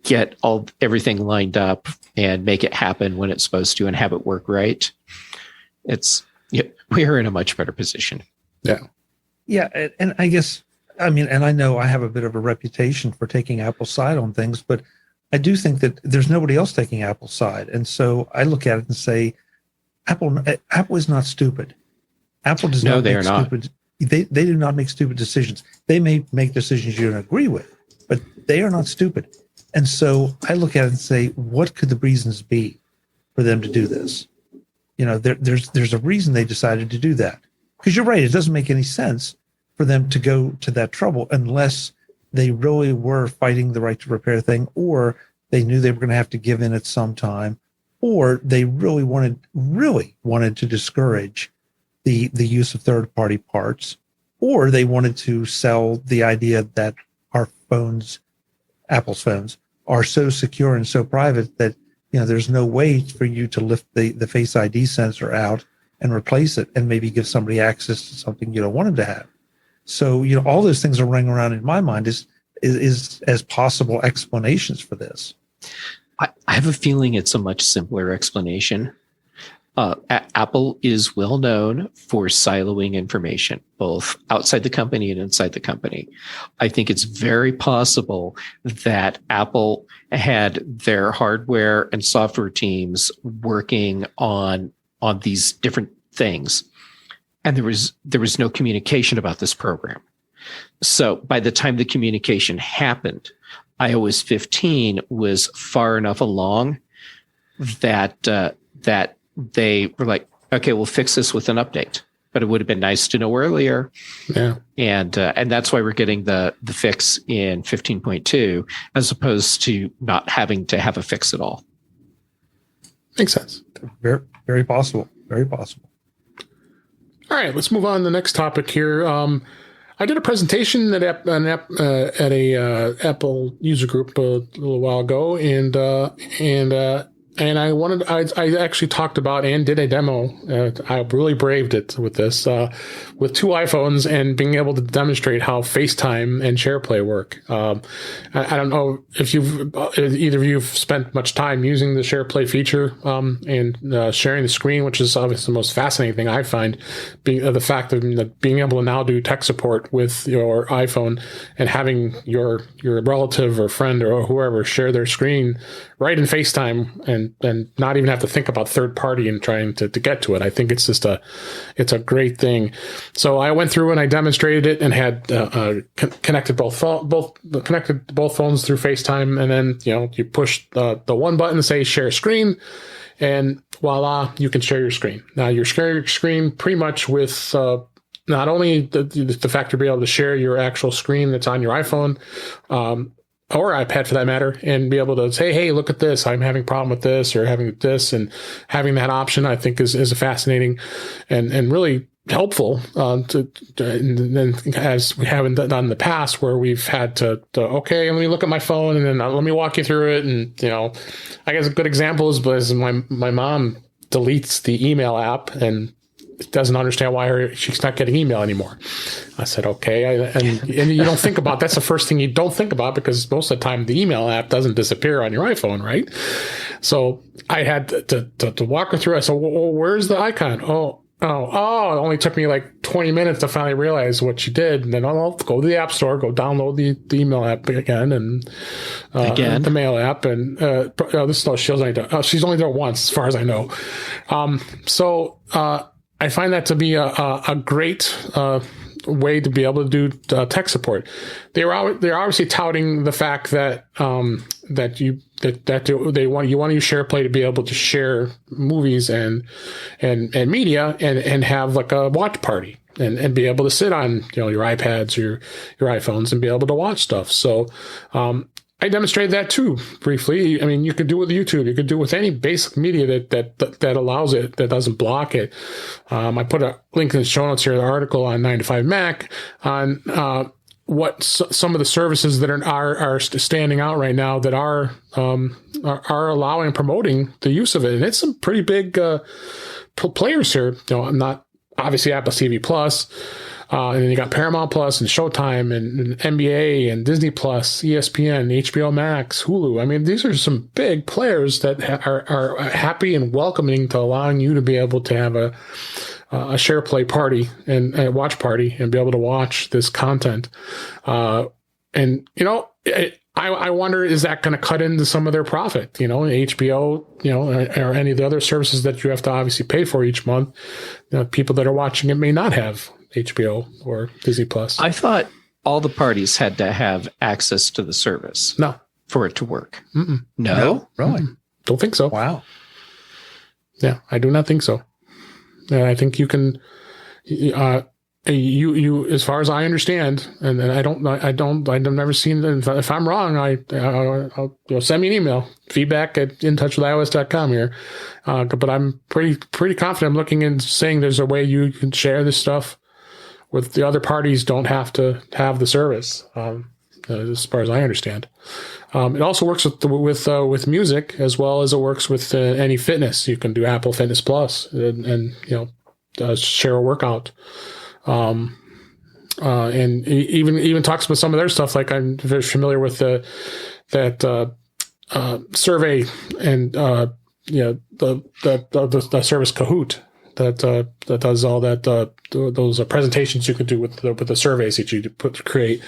get everything lined up and make it happen when it's supposed to and have it work right. We're in a much better position. Yeah. Yeah, and I guess, I mean, and I know I have a bit of a reputation for taking Apple's side on things, but I do think that there's nobody else taking Apple's side. And so I look at it and say, Apple is not stupid. Apple does not make stupid. They do not make stupid decisions. They may make decisions you don't agree with, but they are not stupid. And so I look at it and say, what could the reasons be for them to do this? There's a reason they decided to do that. Because you're right, it doesn't make any sense for them to go to that trouble unless they really were fighting the right to repair thing, or they knew they were going to have to give in at some time, or they really wanted to discourage the use of third-party parts, or they wanted to sell the idea that our phones, Apple's phones, are so secure and so private that there's no way for you to lift the Face ID sensor out and replace it and maybe give somebody access to something you don't want them to have. So, all those things are running around in my mind is as possible explanations for this. I have a feeling it's a much simpler explanation. Apple is well known for siloing information, both outside the company and inside the company. I think it's very possible that Apple had their hardware and software teams working on these different things, and there was no communication about this program. So by the time the communication happened, iOS 15 was far enough along that they were like, okay, we'll fix this with an update. But it would have been nice to know earlier. Yeah. And that's why we're getting the fix in 15.2 as opposed to not having to have a fix at all. Makes sense. Very, very possible. Very possible. All right, let's move on to the next topic here. I did a presentation at a Apple user group a little while ago, and I actually talked about and did a demo. I really braved it with this, with 2 iPhones and being able to demonstrate how FaceTime and SharePlay work. I don't know if either of you've spent much time using the SharePlay feature, and sharing the screen, which is obviously the most fascinating thing I find, the fact of being able to now do tech support with your iPhone and having your relative or friend or whoever share their screen right in FaceTime and not even have to think about third party and trying to get to it. I think it's just it's a great thing. So I went through and I demonstrated it and had connected both phones through FaceTime, and then you push the one button to say share screen, and voila, you can share your screen. Now you share your screen pretty much with not only the fact to be able to share your actual screen that's on your iPhone, or iPad for that matter, and be able to say, hey, look at this, I'm having a problem with this or having this, and having that option I think is fascinating and really helpful, as we haven't done in the past, where we've had to okay, let me look at my phone and then let me walk you through it. And I guess a good example is my mom deletes the email app and doesn't understand why she's not getting email anymore. I said, okay. And you don't think about, that's the first thing you don't think about, because most of the time the email app doesn't disappear on your iPhone, right? So I had to walk her through. I said, well, where's the icon? Oh, it only took me like 20 minutes to finally realize what she did. And then I'll go to the App Store, go download the email app again, and the mail app. And she's only done once, as far as I know. I find that to be a great way to be able to do tech support. They're obviously touting the fact that they want you to use SharePlay to be able to share movies and media and have like a watch party and be able to sit on your iPads or your iPhones and be able to watch stuff. So I demonstrated that too briefly. I mean, you could do it with YouTube. You could do it with any basic media that allows it, that doesn't block it. I put a link in the show notes here, the article on 9to5Mac on what some of the services that are standing out right now that are allowing and promoting the use of it. And it's some pretty big players here. I'm not obviously Apple TV Plus. And then you got Paramount Plus and Showtime and NBA and Disney Plus, ESPN, HBO Max, Hulu. I mean, these are some big players that are happy and welcoming to allowing you to be able to have a SharePlay party and a watch party and be able to watch this content. I wonder, is that going to cut into some of their profit? HBO, or any of the other services that you have to obviously pay for each month. People that are watching it may not have HBO or Disney Plus. I thought all the parties had to have access to the service. No, for it to work. No, really? Don't think so. Wow. Yeah, I do not think so. And I think you can. You, as far as I understand, and I've never seen it. If I'm wrong, I'll send me an email, feedback@intouchwithios.com here. But I'm pretty confident. I'm looking and saying there's a way you can share this stuff with the other parties. Don't have to have the service, as far as I understand. It also works with music, as well as it works with any fitness. You can do Apple Fitness Plus and share a workout. And even talks about some of their stuff. Like, I'm very familiar with that survey and the service Kahoot that does all that those presentations you could do with the surveys that you create.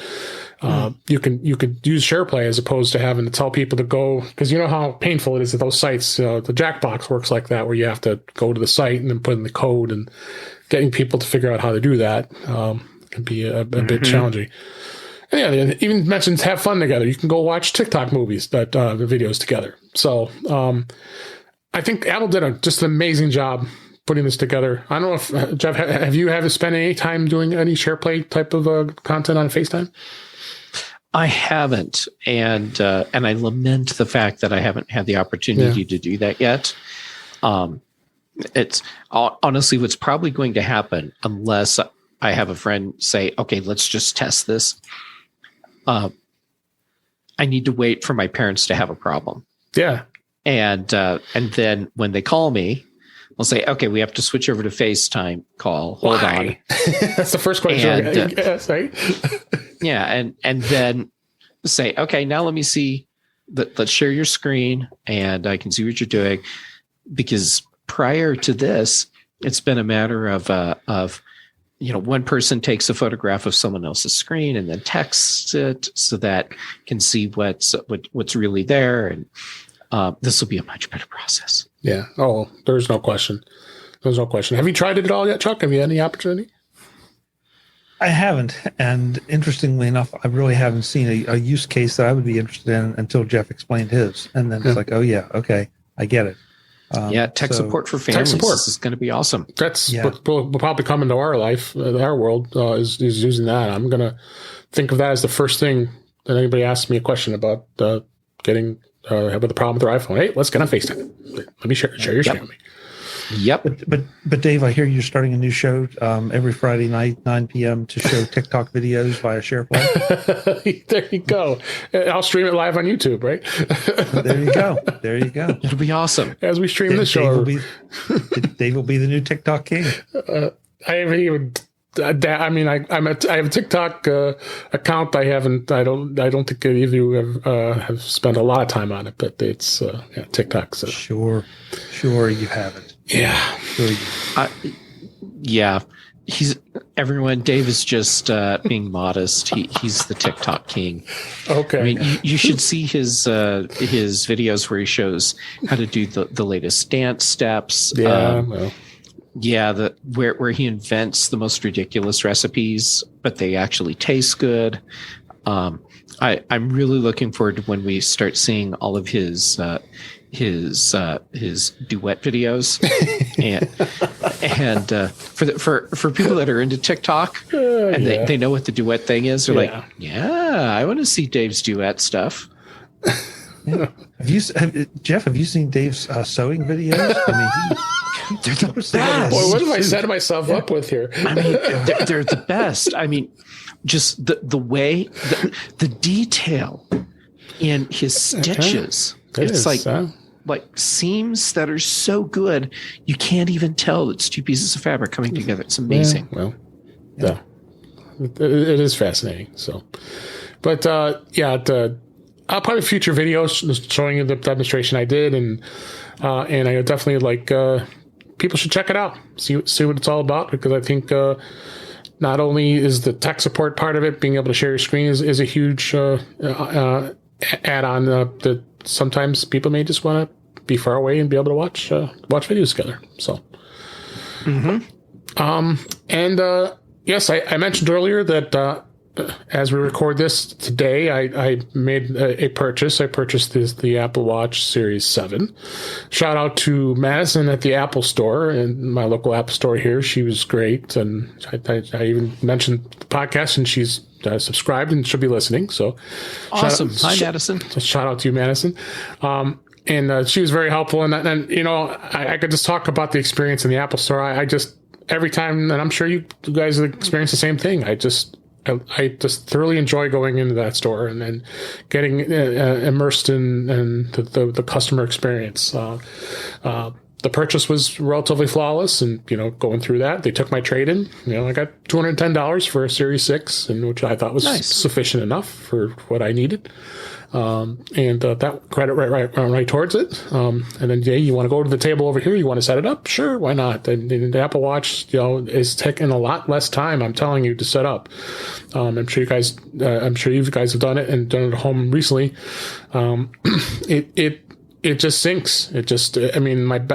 You could use SharePlay as opposed to having to tell people to go, because you know how painful it is at those sites. The Jackbox works like that, where you have to go to the site and then put in the code, and getting people to figure out how to do that can be a bit challenging. And yeah, it even mentions have fun together. You can go watch TikTok movies, videos together. So I think Apple did just an amazing job putting this together. I don't know if Jeff, have you spent any time doing any SharePlay type of content on FaceTime? I haven't, and I lament the fact that I haven't had the opportunity to do that yet. It's honestly what's probably going to happen unless I have a friend say, "Okay, let's just test this." I need to wait for my parents to have a problem. Yeah, and then when they call me, I'll say, "Okay, we have to switch over to FaceTime call. Hold on." That's the first question. Yes, right? Yeah, and then say, "Okay, now let me see. Let's share your screen, and I can see what you're doing." Because prior to this, it's been a matter of one person takes a photograph of someone else's screen and then texts it so that can see what's really there, and this will be a much better process. Yeah. Oh, there's no question. There's no question. Have you tried it at all yet, Chuck? Have you had any opportunity? I haven't. And interestingly enough, I really haven't seen a use case that I would be interested in until Jeff explained his. And then it's like, oh, yeah, okay, I get it. Tech support for families. Tech support. This is going to be awesome. That's what will probably come into our life, our world, is using that. I'm going to think of that as the first thing that anybody asks me a question about getting with a problem with their iPhone. Hey, let's get on FaceTime. Let me share your screen with me. Yep. But Dave, I hear you're starting a new show every Friday night, 9 p.m. to show TikTok videos via SharePlay. There you go. I'll stream it live on YouTube, right? There you go. There you go. It'll be awesome. As we stream this show. Dave will be the new TikTok king. I haven't even. I mean, I have a TikTok account. I don't think any of you have spent a lot of time on it, but it's TikTok. So. Sure, you haven't. Yeah. Sure yeah. Dave is just being modest. He's the TikTok king. Okay. I mean, you should see his videos where he shows how to do the latest dance steps. Yeah. Yeah, where he invents the most ridiculous recipes, but they actually taste good. I'm really looking forward to when we start seeing all of his duet videos, and for people that are into TikTok and they know what the duet thing is, they're like, I want to see Dave's duet stuff. Yeah. Jeff? Have you seen Dave's sewing videos? I mean. They're the best. Boy, what have I set myself up with here? I mean, they're the best. I mean, just the way, the detail in his stitches. It's like seams that are so good, you can't even tell it's two pieces of fabric coming together. It's amazing. Yeah, it is fascinating. So, but I'll probably future videos showing you the demonstration I did, and I definitely like. People should check it out, see what it's all about, because I think not only is the tech support part of it, being able to share your screen is a huge add-on that sometimes people may just want to be far away and be able to watch videos together. So, yes, I mentioned earlier that as we record this today, I made a purchase. I purchased the Apple Watch Series 7. Shout out to Madison at the Apple Store, and my local Apple Store here. She was great, and I even mentioned the podcast, and she's subscribed and she'll be listening. So awesome. Hi, Madison. Shout out to you, Madison. And she was very helpful. And I could just talk about the experience in the Apple Store. I just, every time, and I'm sure you guys experience the same thing. I just thoroughly enjoy going into that store and then getting immersed in the customer experience. The purchase was relatively flawless, and going through that, they took my trade-in. I got $210 for a Series 6, and which I thought was sufficient enough for what I needed. And that credit right towards it. And then, you want to go to the table over here? You want to set it up? Sure, why not? And the Apple Watch, is taking a lot less time, I'm telling you, to set up. I'm sure you guys have done it and done it at home recently. It just syncs.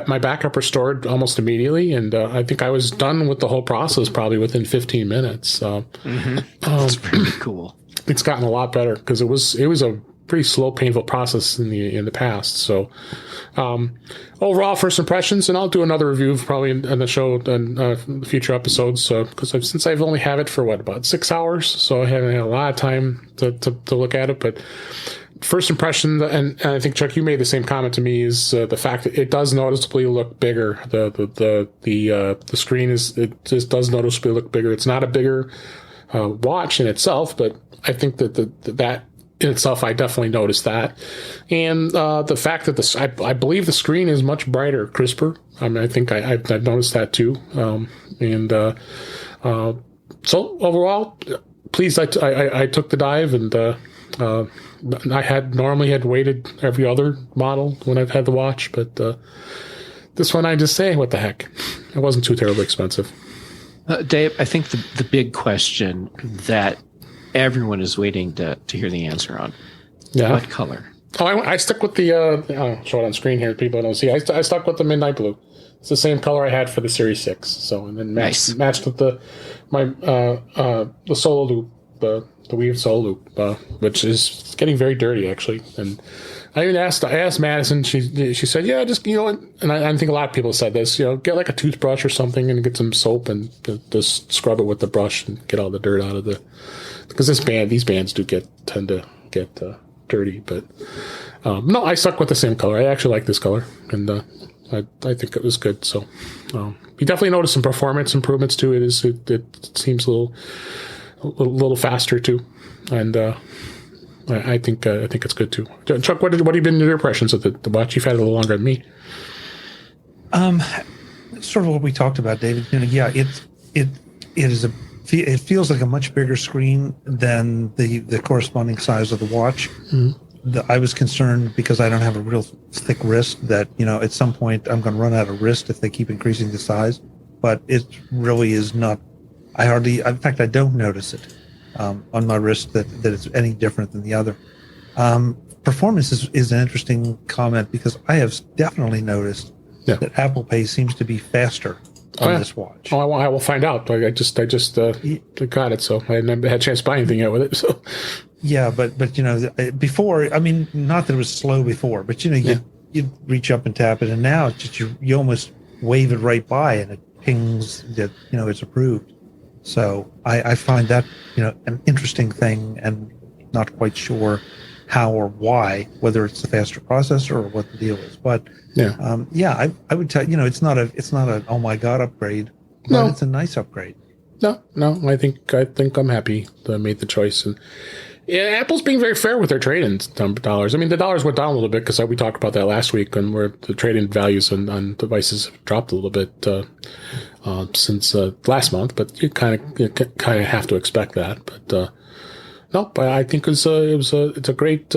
My backup restored almost immediately, and I think I was done with the whole process probably within 15 minutes. That's pretty cool. It's gotten a lot better because it was a pretty slow, painful process in the past. So, overall first impressions, and I'll do another review probably in the show in future episodes. Because since I've only had it for about 6 hours, so I haven't had a lot of time to look at it. But first impression, and I think Chuck, you made the same comment to me, is the fact that it does noticeably look bigger. The screen just does noticeably look bigger. It's not a bigger watch in itself, but I think that that in itself, I definitely noticed that. And the fact that I believe the screen is much brighter, crisper. I mean, I think I've noticed that too. So overall, pleased I took the dive, and I had normally waited every other model when I've had the watch, but this one I just say, what the heck? It wasn't too terribly expensive. Dave, I think the big question that everyone is waiting to hear the answer on. Yeah. What color? Oh, I stuck with the, I'll show it on screen here. People don't see. I stuck with the midnight blue. It's the same color I had for the Series 6. So, and then matched with the solo loop, the weaved solo loop, which is getting very dirty actually. And I asked Madison, she said, yeah, just, and I think a lot of people said this, get like a toothbrush or something and get some soap and just scrub it with the brush and get all the dirt out of because these bands tend to get dirty, but no, I stuck with the same color. I actually like this color, and I think it was good. So you definitely notice some performance improvements too. It seems a little faster too, and I think it's good too. Chuck, what have been your impressions of the watch? You've had it a little longer than me. Sort of what we talked about, David. Yeah, it feels like a much bigger screen than the corresponding size of the watch. Mm-hmm. I was concerned because I don't have a real thick wrist that, at some point I'm going to run out of wrist if they keep increasing the size. But it really is not. In fact, I don't notice it on my wrist that it's any different than the other. Performance is an interesting comment because I have definitely noticed that Apple Pay seems to be faster on this watch. Oh, I will find out. I just got it, so I hadn't had a chance to buy anything yet with it. So yeah, but before, I mean, not that it was slow before, but you'd reach up and tap it, and now it's just you almost wave it right by, and it pings that it's approved. So I find that an interesting thing, and not quite sure how or why, whether it's the faster processor or what the deal is. But I would tell it's not an oh my god upgrade, but it's a nice upgrade. No, I think I'm happy that I made the choice. And Apple's being very fair with their trade-in dollars. I mean, the dollars went down a little bit because we talked about that last week, and where the trade-in values on devices have dropped a little bit since last month. But you kind of have to expect that. But but I think it's a great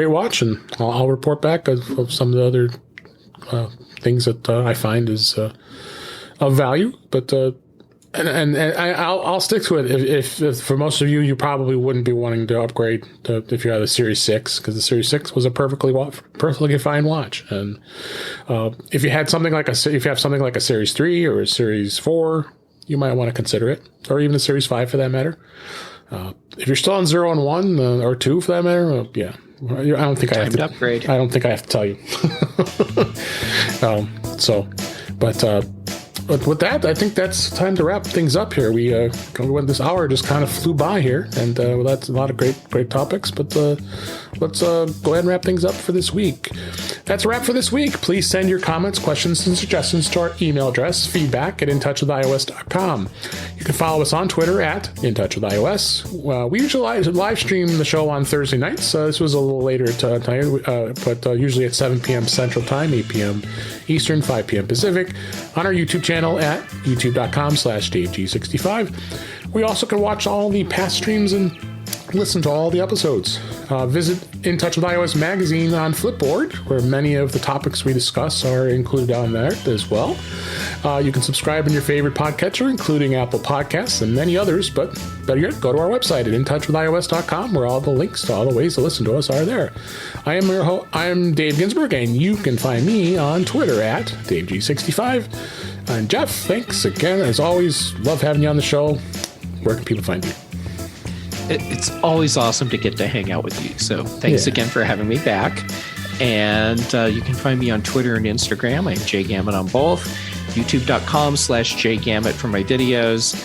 watch, and I'll report back of some of the other things that I find is of value. But and I'll stick to it. If for most of you probably wouldn't be wanting to upgrade if you had a Series 6, because the Series 6 was a perfectly fine watch. And if you have something like a Series 3 or a Series 4, you might want to consider it, or even a Series 5 for that matter. If you're still on 0 and 1 or 2 for that matter, I don't think I have to upgrade. I don't think I have to tell you. But with that, I think that's time to wrap things up here. We went this hour just kind of flew by here, and that's a lot of great topics. But let's go ahead and wrap things up for this week. That's a wrap for this week. Please send your comments, questions, and suggestions to our email address, feedback@intouchwithios.com. You can follow us on Twitter @intouchwithios. We usually live stream the show on Thursday nights. This was a little later tonight, but usually at 7 p.m. Central Time, 8 p.m. Eastern, 5 p.m. Pacific, on our YouTube channel at youtube.com/DaveG65. We also can watch all the past streams and listen to all the episodes. Visit In Touch with iOS magazine on Flipboard, where many of the topics we discuss are included on there as well. You can subscribe in your favorite podcatcher, including Apple Podcasts and many others, but better yet, go to our website at intouchwithios.com, where all the links to all the ways to listen to us are there. I'm Dave Ginsburg, and you can find me on Twitter at DaveG65. And Jeff, thanks again. As always, love having you on the show. Where can people find you? It's always awesome to get to hang out with you. So thanks again for having me back. And you can find me on Twitter and Instagram. I'm Gamet on both. YouTube.com/JGamet for my videos.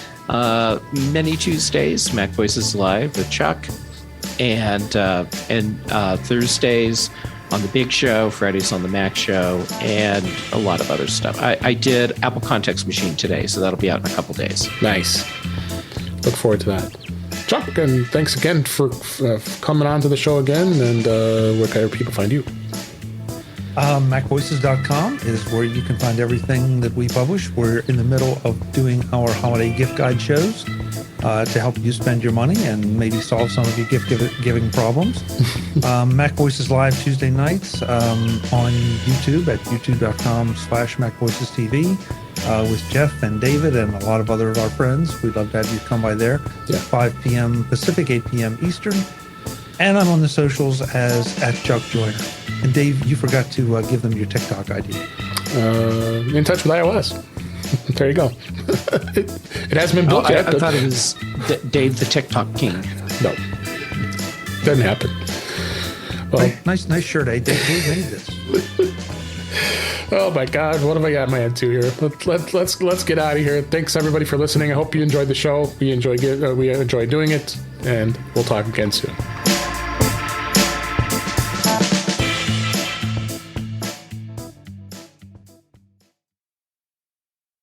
Many Tuesdays, Mac Voices Live with Chuck. And Thursdays on the Big Show, Fridays on the Mac Show, and a lot of other stuff. I did Apple Context Machine today, so that'll be out in a couple days. Nice. Look forward to that. Chuck, and thanks again for coming on to the show again. And where can people find you? MacVoices.com is where you can find everything that we publish. We're in the middle of doing our holiday gift guide shows to help you spend your money and maybe solve some of your gift-giving problems. Mac Voices Live Tuesday nights on YouTube at youtube.com/MacVoicesTV with Jeff and David and a lot of other of our friends. We'd love to have you come by there. Yeah. 5 p.m. Pacific, 8 p.m. Eastern. And I'm on the socials as @ChuckJoyner. And Dave, you forgot to give them your TikTok ID. In touch with iOS. There you go. it hasn't been built yet. I thought it was Dave the TikTok King. No. Doesn't happen. Well, nice shirt, eh? Dave made this. Oh my God, what have I got my head to here? Let's get out of here. Thanks everybody for listening. I hope you enjoyed the show. We enjoy doing it, and we'll talk again soon.